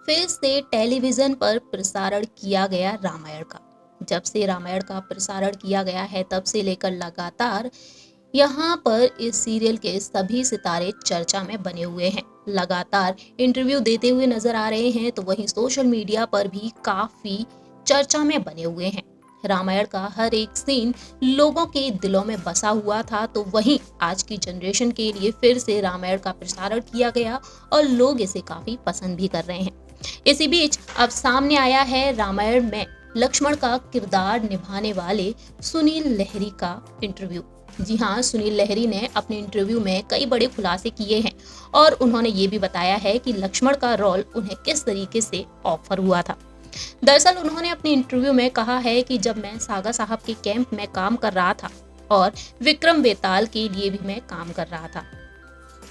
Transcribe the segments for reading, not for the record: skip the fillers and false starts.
फिर से टेलीविजन पर प्रसारण किया गया रामायण का। जब से रामायण का प्रसारण किया गया है तब से लेकर लगातार यहाँ पर इस सीरियल के सभी सितारे चर्चा में बने हुए हैं। लगातार इंटरव्यू देते हुए नजर आ रहे हैं, तो वहीं सोशल मीडिया पर भी काफी चर्चा में बने हुए हैं। रामायण का हर एक सीन लोगों के दिलों में बसा हुआ था, तो वहीं आज की जनरेशन के लिए फिर से रामायण का प्रसारण किया गया और लोग इसे काफी पसंद भी कर रहे हैं। इसी बीच अब सामने आया है रामायण में लक्ष्मण का किरदार निभाने वाले सुनील लहरी का इंटरव्यू। जी हाँ, सुनील लहरी ने अपने इंटरव्यू में कई बड़े खुलासे किए हैं और उन्होंने ये भी बताया है कि लक्ष्मण का रोल उन्हें किस तरीके से ऑफर हुआ था। दरअसल उन्होंने अपने इंटरव्यू में कहा है कि जब मैं सागा साहब के कैंप में काम कर रहा था और विक्रम बेताल के लिए भी मैं काम कर रहा था,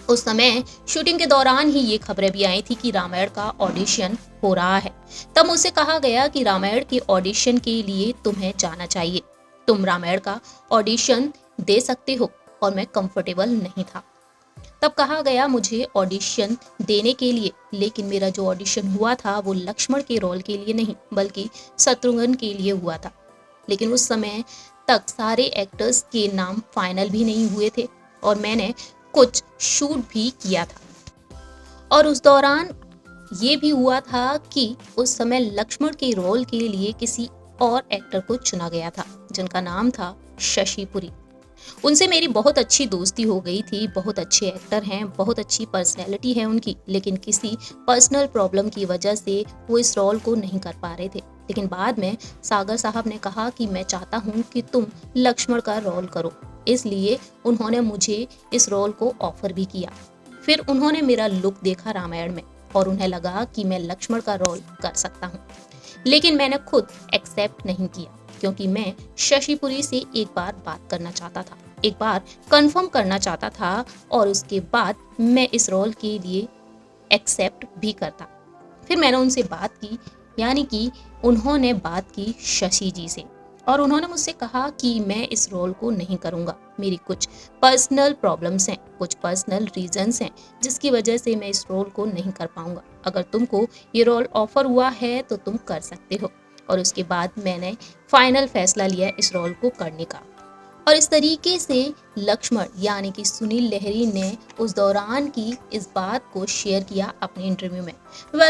उस समय शूटिंग के दौरान ही ये खबरें भी आई थी कि रामायण का ऑडिशन हो रहा है। तब मुझसे कहा गया कि रामायण के ऑडिशन के लिए तुम्हें जाना चाहिए, तुम रामायण का ऑडिशन दे सकते हो, और मैं कंफर्टेबल नहीं था। तब कहा गया मुझे ऑडिशन देने के लिए, लेकिन मेरा जो ऑडिशन हुआ था वो लक्ष्मण के रोल के लिए नहीं बल्कि शत्रुघ्न के लिए हुआ था। लेकिन उस समय तक सारे एक्टर्स के नाम फाइनल भी नहीं हुए थे और मैंने कुछ शूट भी किया था। और उस दौरान ये भी हुआ था कि उस समय लक्ष्मण के रोल के लिए किसी और एक्टर को चुना गया था जिनका नाम था शशि पुरी। उनसे मेरी बहुत अच्छी दोस्ती हो गई थी, बहुत अच्छे एक्टर हैं, बहुत अच्छी पर्सनैलिटी है उनकी, लेकिन किसी पर्सनल प्रॉब्लम की वजह से वो इस रोल को नहीं कर पा रहे थे। लेकिन बाद में सागर साहब ने कहा कि मैं चाहता हूँ कि तुम लक्ष्मण का रोल करो, इसलिए उन्होंने मुझे इस रोल को ऑफर भी किया। फिर उन्होंने मेरा लुक देखा रामायण में और उन्हें लगा कि मैं लक्ष्मण का रोल कर सकता हूँ, लेकिन मैंने खुद एक्सेप्ट नहीं किया क्योंकि मैं शशिपुरी से एक बार बात करना चाहता था, एक बार कंफर्म करना चाहता था और उसके बाद मैं इस रोल के लिए एक्सेप्ट भी करता। फिर मैंने उनसे बात की, यानी कि उन्होंने बात की शशि जी से, और उन्होंने मुझसे कहा कि मैं इस रोल को नहीं करूँगा, मेरी कुछ पर्सनल प्रॉब्लम्स हैं, कुछ पर्सनल रीजंस हैं जिसकी वजह से मैं इस रोल को नहीं कर पाऊँगा। अगर तुमको ये रोल ऑफर हुआ है तो तुम कर सकते हो। और उसके बाद मैंने फाइनल फैसला लिया इस रोल को करने का। और इस तरीके से लक्ष्मण यानी कि सुनील लहरी ने उस दौरान की इस बात को शेयर किया अपने इंटरव्यू में।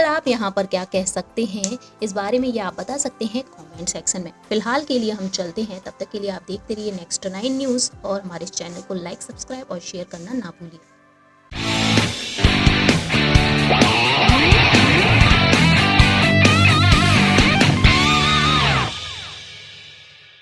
आप यहाँ पर क्या कह सकते हैं इस बारे में, ये आप बता सकते हैं कमेंट सेक्शन में। फिलहाल के लिए हम चलते हैं, तब तक के लिए आप देखते रहिए नेक्स्ट 9 न्यूज़ और हमारे इस चैनल को लाइक, सब्सक्राइब और शेयर करना ना भूलिए।